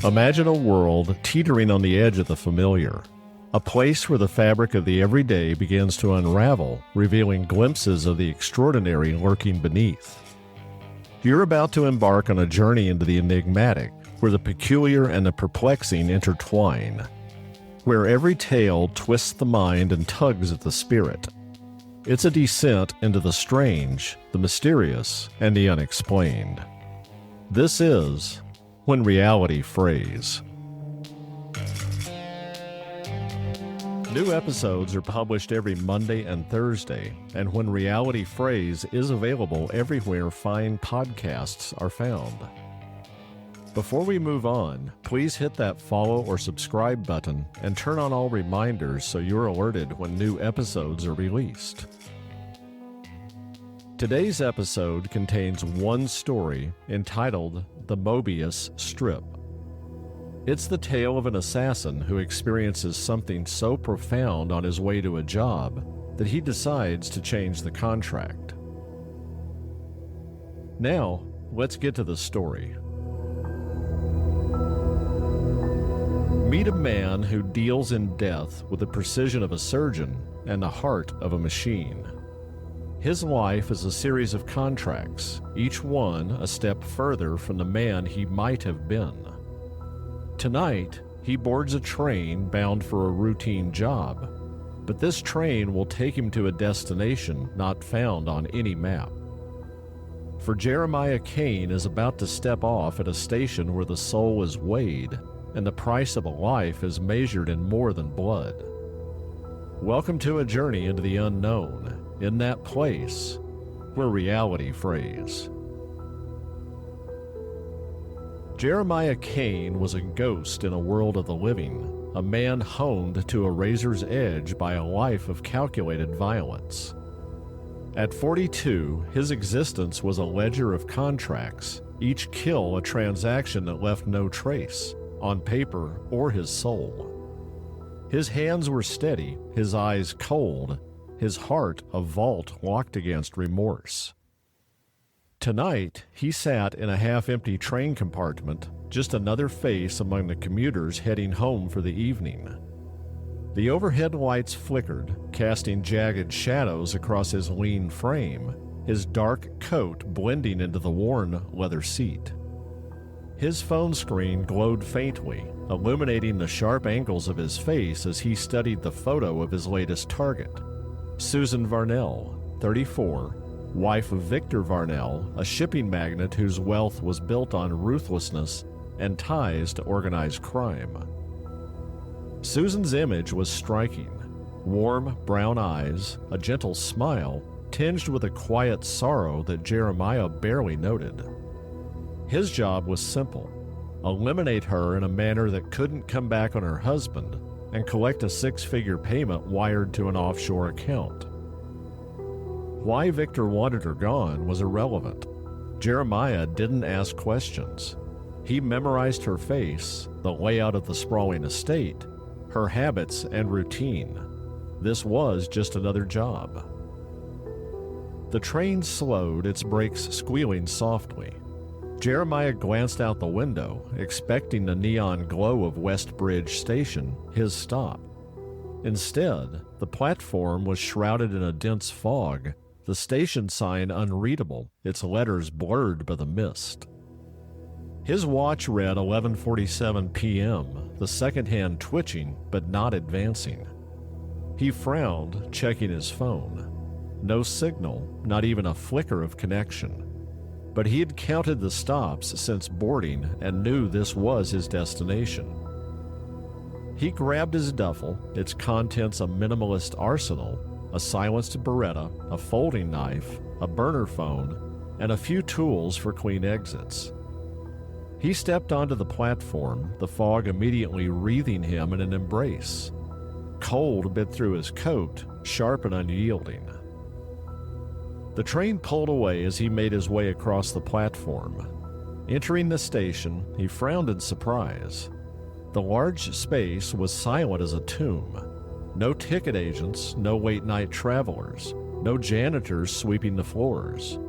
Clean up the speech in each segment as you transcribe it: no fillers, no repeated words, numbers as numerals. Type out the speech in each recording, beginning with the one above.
Imagine a world teetering on the edge of the familiar, a place where the fabric of the everyday begins to unravel, revealing glimpses of the extraordinary lurking beneath. You're about to embark on a journey into the enigmatic, where the peculiar and the perplexing intertwine, where every tale twists the mind and tugs at the spirit. It's a descent into the strange, the mysterious, and the unexplained. This is When Reality Frays. New episodes are published every Monday and Thursday, and When Reality Frays is available everywhere fine podcasts are found. Before we move on, please hit that follow or subscribe button and turn on all reminders so you're alerted when new episodes are released. Today's episode contains one story entitled The Mobius Strip. It's the tale of an assassin who experiences something so profound on his way to a job that he decides to change the contract. Now, let's get to the story. Meet a man who deals in death with the precision of a surgeon and the heart of a machine. His life is a series of contracts, each one a step further from the man he might have been. Tonight, he boards a train bound for a routine job, but this train will take him to a destination not found on any map. For Jeremiah Cain is about to step off at a station where the soul is weighed, and the price of a life is measured in more than blood. Welcome to a journey into the unknown, in that place where reality frays. Jeremiah Cain was a ghost in a world of the living, a man honed to a razor's edge by a life of calculated violence. At 42, his existence was a ledger of contracts, each kill a transaction that left no trace, on paper or his soul. His hands were steady, his eyes cold, his heart a vault locked against remorse. Tonight, he sat in a half-empty train compartment, just another face among the commuters heading home for the evening. The overhead lights flickered, casting jagged shadows across his lean frame, his dark coat blending into the worn leather seat. His phone screen glowed faintly, illuminating the sharp angles of his face as he studied the photo of his latest target. Susan Varnell, 34, wife of Victor Varnell, a shipping magnate whose wealth was built on ruthlessness and ties to organized crime. Susan's image was striking. Warm brown eyes, a gentle smile, tinged with a quiet sorrow that Jeremiah barely noted. His job was simple: eliminate her in a manner that couldn't come back on her husband and collect a six-figure payment wired to an offshore account. Why Victor wanted her gone was irrelevant. Jeremiah didn't ask questions. He memorized her face, the layout of the sprawling estate, her habits and routine. This was just another job. The train slowed, its brakes squealing softly. Jeremiah glanced out the window, expecting the neon glow of West Bridge Station, his stop. Instead, the platform was shrouded in a dense fog, the station sign unreadable, its letters blurred by the mist. His watch read 11:47 p.m., the second hand twitching but not advancing. He frowned, checking his phone. No signal, not even a flicker of connection. But he had counted the stops since boarding and knew this was his destination. He grabbed his duffel, its contents a minimalist arsenal, a silenced Beretta, a folding knife, a burner phone, and a few tools for clean exits. He stepped onto the platform, the fog immediately wreathing him in an embrace. Cold bit through his coat, sharp and unyielding. The train pulled away as he made his way across the platform. Entering the station, he frowned in surprise. The large space was silent as a tomb. No ticket agents, no late-night travelers, no janitors sweeping the floors.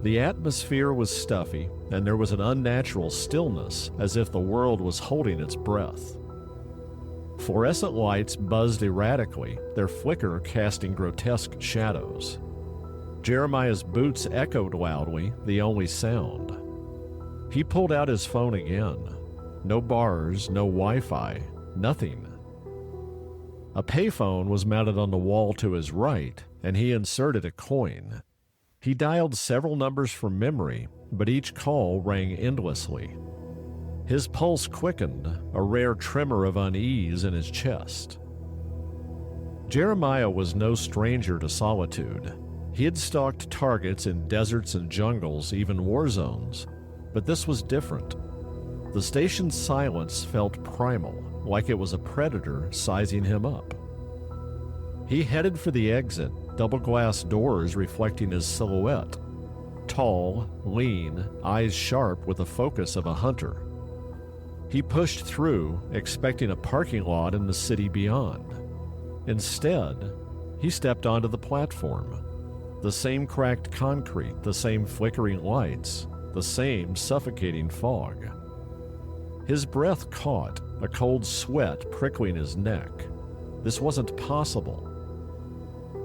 The atmosphere was stuffy, and there was an unnatural stillness, as if the world was holding its breath. Fluorescent lights buzzed erratically, their flicker casting grotesque shadows. Jeremiah's boots echoed loudly, the only sound. He pulled out his phone again. No bars, no Wi-Fi, nothing. A payphone was mounted on the wall to his right, and he inserted a coin. He dialed several numbers from memory, but each call rang endlessly. His pulse quickened, a rare tremor of unease in his chest. Jeremiah was no stranger to solitude. He had stalked targets in deserts and jungles, even war zones, but this was different. The station's silence felt primal, like it was a predator sizing him up. He headed for the exit, double-glass doors reflecting his silhouette. Tall, lean, eyes sharp with the focus of a hunter. He pushed through, expecting a parking lot in the city beyond. Instead, he stepped onto the platform. The same cracked concrete, the same flickering lights, the same suffocating fog. His breath caught, a cold sweat prickling his neck. This wasn't possible.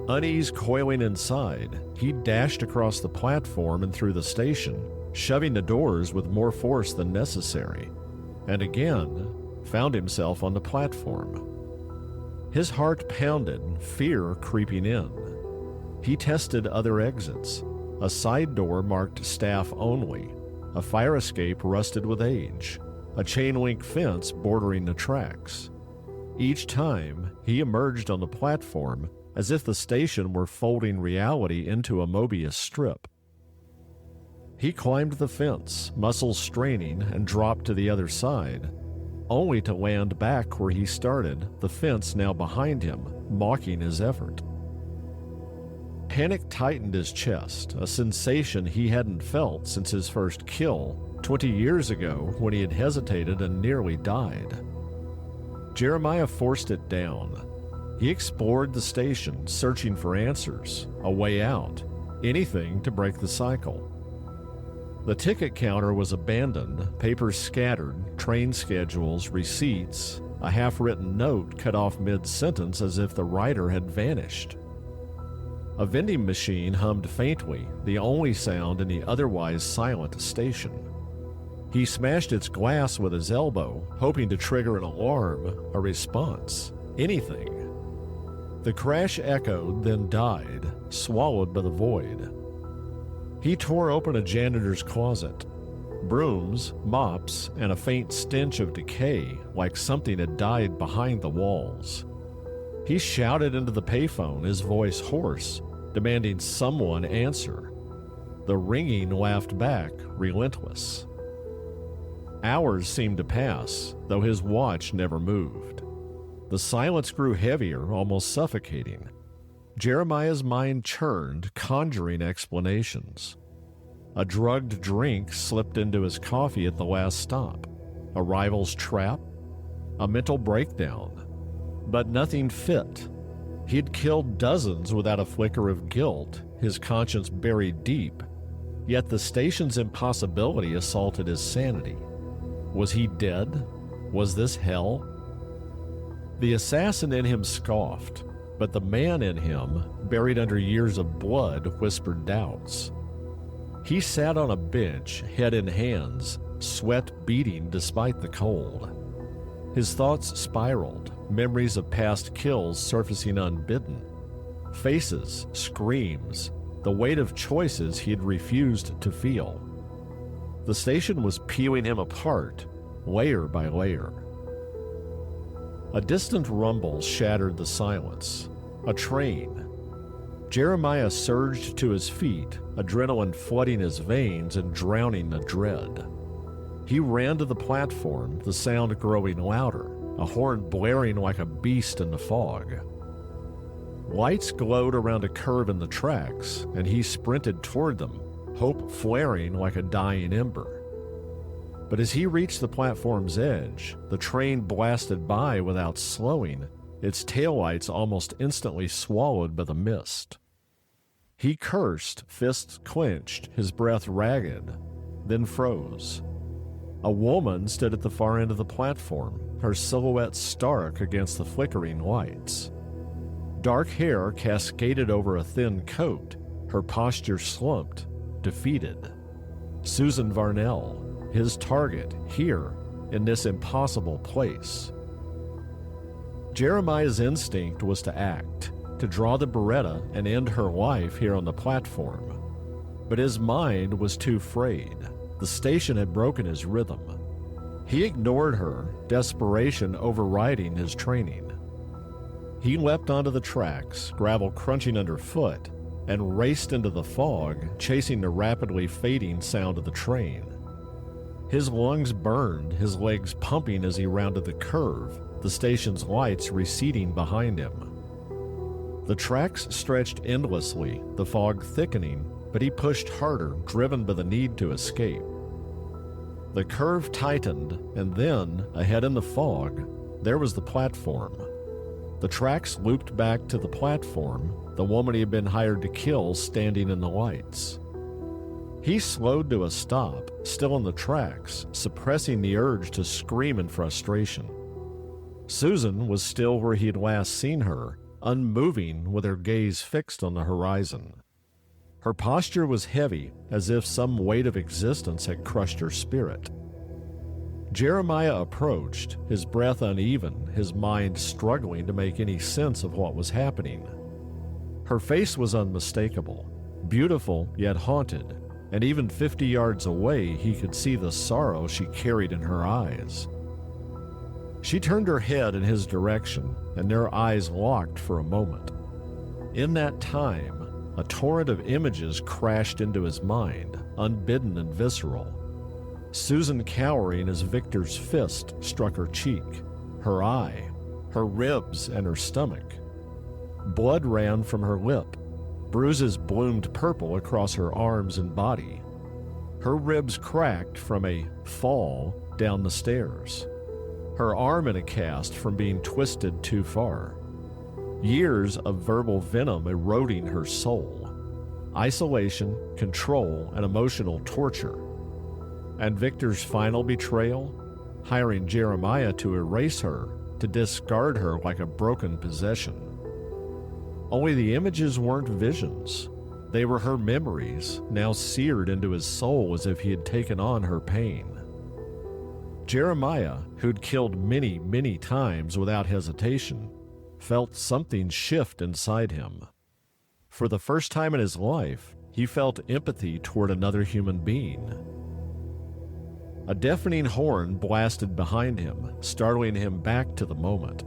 Unease coiling inside, he dashed across the platform and through the station, shoving the doors with more force than necessary, and again found himself on the platform. His heart pounded, fear creeping in. He tested other exits. A side door marked staff only, a fire escape rusted with age, a chain-link fence bordering the tracks. Each time, he emerged on the platform as if the station were folding reality into a Mobius strip. He climbed the fence, muscles straining, and dropped to the other side, only to land back where he started, the fence now behind him, mocking his effort. Panic tightened his chest, a sensation he hadn't felt since his first kill 20 years ago when he had hesitated and nearly died. Jeremiah forced it down. He explored the station, searching for answers, a way out, anything to break the cycle. The ticket counter was abandoned, papers scattered, train schedules, receipts, a half-written note cut off mid-sentence as if the writer had vanished. A vending machine hummed faintly, the only sound in the otherwise silent station. He smashed its glass with his elbow, hoping to trigger an alarm, a response, anything. The crash echoed, then died, swallowed by the void. He tore open a janitor's closet. Brooms, mops, and a faint stench of decay, like something had died behind the walls. He shouted into the payphone, his voice hoarse, demanding someone answer. The ringing laughed back, relentless. Hours seemed to pass, though his watch never moved. The silence grew heavier, almost suffocating. Jeremiah's mind churned, conjuring explanations. A drugged drink slipped into his coffee at the last stop. A rival's trap? A mental breakdown? But nothing fit. He'd killed dozens without a flicker of guilt, his conscience buried deep. Yet the station's impossibility assaulted his sanity. Was he dead? Was this hell? The assassin in him scoffed, but the man in him, buried under years of blood, whispered doubts. He sat on a bench, head in hands, sweat beating despite the cold. His thoughts spiraled, memories of past kills surfacing unbidden. Faces, screams, the weight of choices he had refused to feel. The station was peeling him apart, layer by layer. A distant rumble shattered the silence. A train. Jeremiah surged to his feet, adrenaline flooding his veins and drowning the dread. He ran to the platform, the sound growing louder, a horn blaring like a beast in the fog. Lights glowed around a curve in the tracks, and he sprinted toward them, hope flaring like a dying ember. But as he reached the platform's edge, the train blasted by without slowing, its taillights almost instantly swallowed by the mist. He cursed, fists clenched, his breath ragged, then froze. A woman stood at the far end of the platform, her silhouette stark against the flickering lights. Dark hair cascaded over a thin coat, her posture slumped, defeated. Susan Varnell, his target, here, in this impossible place. Jeremiah's instinct was to act, to draw the Beretta and end her life here on the platform. But his mind was too frayed. The station had broken his rhythm. He ignored her, desperation overriding his training. He leapt onto the tracks, gravel crunching underfoot, and raced into the fog, chasing the rapidly fading sound of the train. His lungs burned, his legs pumping as he rounded the curve, the station's lights receding behind him. The tracks stretched endlessly, the fog thickening, but he pushed harder, driven by the need to escape. The curve tightened, and then, ahead in the fog, there was the platform. The tracks looped back to the platform, the woman he had been hired to kill standing in the lights. He slowed to a stop, still on the tracks, suppressing the urge to scream in frustration. Susan was still where he had last seen her, unmoving with her gaze fixed on the horizon. Her posture was heavy, as if some weight of existence had crushed her spirit. Jeremiah approached, his breath uneven, his mind struggling to make any sense of what was happening. Her face was unmistakable, beautiful yet haunted, and even 50 yards away he could see the sorrow she carried in her eyes. She turned her head in his direction, and their eyes locked for a moment. In that time, a torrent of images crashed into his mind, unbidden and visceral. Susan cowering as Victor's fist struck her cheek, her eye, her ribs, and her stomach. Blood ran from her lip. Bruises bloomed purple across her arms and body. Her ribs cracked from a fall down the stairs. Her arm in a cast from being twisted too far. Years of verbal venom eroding her soul. Isolation, control, and emotional torture. And Victor's final betrayal? Hiring Jeremiah to erase her, to discard her like a broken possession. Only the images weren't visions. They were her memories, now seared into his soul as if he had taken on her pain. Jeremiah, who'd killed many, many times without hesitation, felt something shift inside him. For the first time in his life, he felt empathy toward another human being. A deafening horn blasted behind him, startling him back to the moment.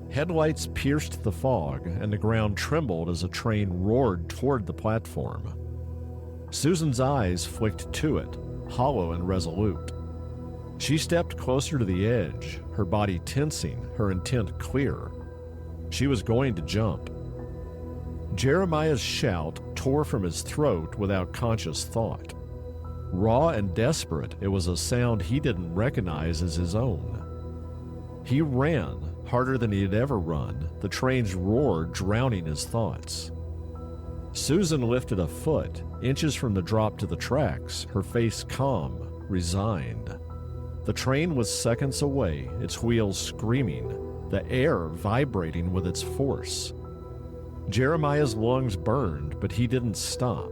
Headlights pierced the fog, and the ground trembled as a train roared toward the platform. Susan's eyes flicked to it, hollow and resolute. She stepped closer to the edge, her body tensing, her intent clear. She was going to jump. Jeremiah's shout tore from his throat without conscious thought. Raw and desperate, it was a sound he didn't recognize as his own. He ran, harder than he had ever run, the train's roar drowning his thoughts. Susan lifted a foot, inches from the drop to the tracks, her face calm, resigned. The train was seconds away, its wheels screaming, the air vibrating with its force. Jeremiah's lungs burned, but he didn't stop.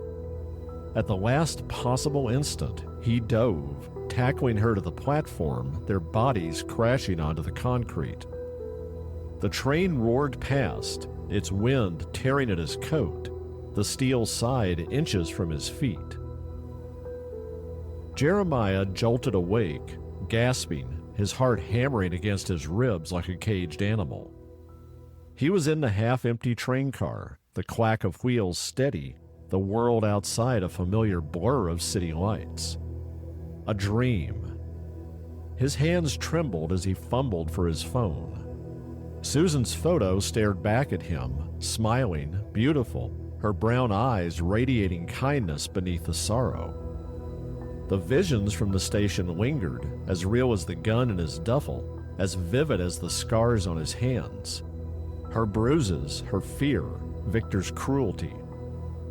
At the last possible instant, he dove, tackling her to the platform, their bodies crashing onto the concrete. The train roared past, its wind tearing at his coat, the steel side inches from his feet. Jeremiah jolted awake, gasping, his heart hammering against his ribs like a caged animal. He was in the half-empty train car, the clack of wheels steady, the world outside a familiar blur of city lights. A dream. His hands trembled as he fumbled for his phone. Susan's photo stared back at him, smiling, beautiful, her brown eyes radiating kindness beneath the sorrow. The visions from the station lingered, as real as the gun in his duffel, as vivid as the scars on his hands. Her bruises, her fear, Victor's cruelty.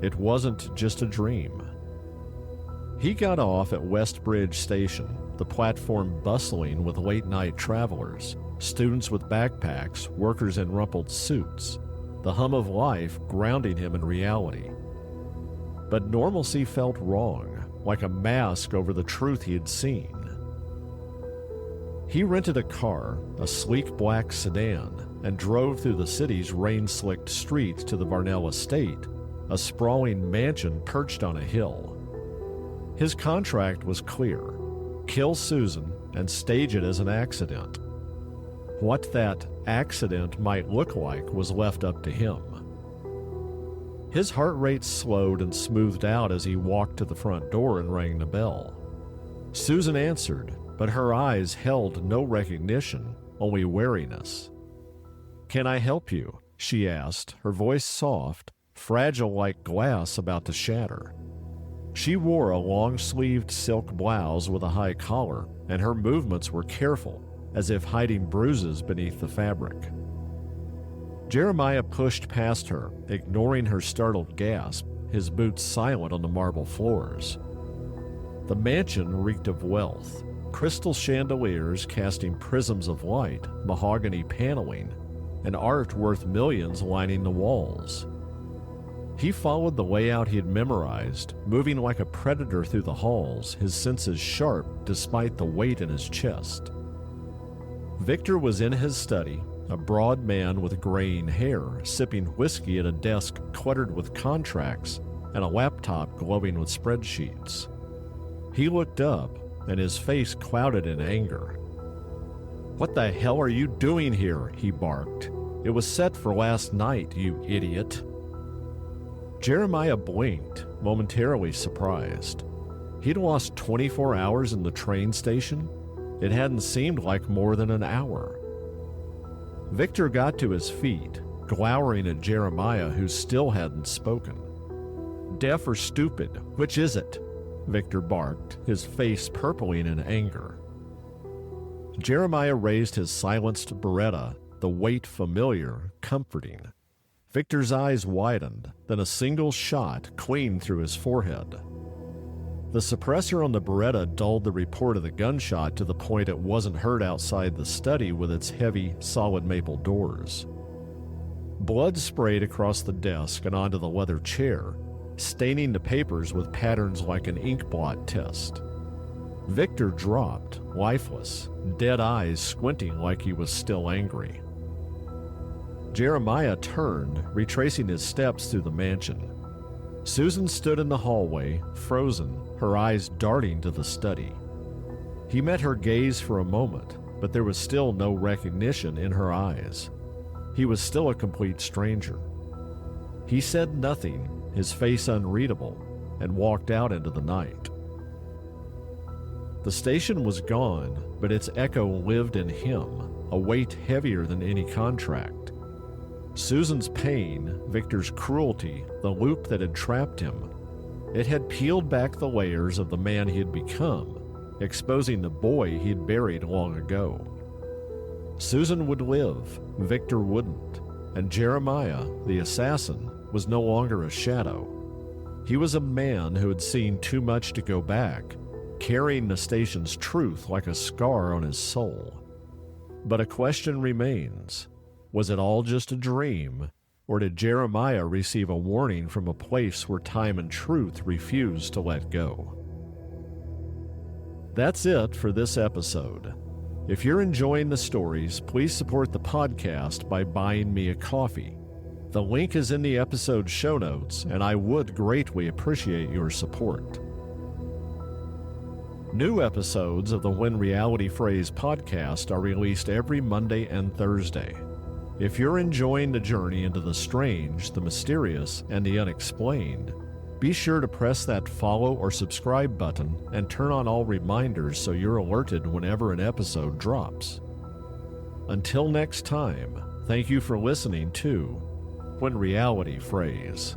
It wasn't just a dream. He got off at Westbridge Station, the platform bustling with late-night travelers, students with backpacks, workers in rumpled suits, the hum of life grounding him in reality. But normalcy felt wrong, like a mask over the truth he had seen. He rented a car, a sleek black sedan, and drove through the city's rain-slicked streets to the Varnell estate, a sprawling mansion perched on a hill. His contract was clear: kill Susan and stage it as an accident. What that accident might look like was left up to him. His heart rate slowed and smoothed out as he walked to the front door and rang the bell. Susan answered, but her eyes held no recognition, only wariness. "Can I help you?" she asked, her voice soft, fragile like glass about to shatter. She wore a long-sleeved silk blouse with a high collar, and her movements were careful, as if hiding bruises beneath the fabric. Jeremiah pushed past her, ignoring her startled gasp, his boots silent on the marble floors. The mansion reeked of wealth, crystal chandeliers casting prisms of light, mahogany paneling, and art worth millions lining the walls. He followed the layout he had memorized, moving like a predator through the halls, his senses sharp despite the weight in his chest. Victor was in his study, a broad man with graying hair, sipping whiskey at a desk cluttered with contracts and a laptop glowing with spreadsheets. He looked up, and his face clouded in anger. "What the hell are you doing here?" he barked. "It was set for last night, you idiot." Jeremiah blinked, momentarily surprised. He'd lost 24 hours in the train station. It hadn't seemed like more than an hour. Victor got to his feet, glowering at Jeremiah, who still hadn't spoken. "Deaf or stupid, which is it?" Victor barked, his face purpling in anger. Jeremiah raised his silenced Beretta, the weight familiar, comforting. Victor's eyes widened, then a single shot clean through his forehead. The suppressor on the Beretta dulled the report of the gunshot to the point it wasn't heard outside the study with its heavy, solid maple doors. Blood sprayed across the desk and onto the leather chair, staining the papers with patterns like an ink blot test. Victor dropped, lifeless, dead eyes squinting like he was still angry. Jeremiah turned, retracing his steps through the mansion. Susan stood in the hallway, frozen, her eyes darting to the study. He met her gaze for a moment, but there was still no recognition in her eyes. He was still a complete stranger. He said nothing, his face unreadable, and walked out into the night. The station was gone, but its echo lived in him, a weight heavier than any contract. Susan's pain, Victor's cruelty, the loop that had trapped him. It had peeled back the layers of the man he had become, exposing the boy he'd buried long ago. Susan would live, Victor wouldn't, and Jeremiah, the assassin, was no longer a shadow. He was a man who had seen too much to go back, carrying the station's truth like a scar on his soul. But a question remains. Was it all just a dream, or did Jeremiah receive a warning from a place where time and truth refused to let go? That's it for this episode. If you're enjoying the stories, please support the podcast by buying me a coffee. The link is in the episode show notes, and I would greatly appreciate your support. New episodes of the When Reality Phrase podcast are released every Monday and Thursday. If you're enjoying the journey into the strange, the mysterious, and the unexplained, be sure to press that follow or subscribe button and turn on all reminders so you're alerted whenever an episode drops. Until next time, thank you for listening to When Reality Phrase.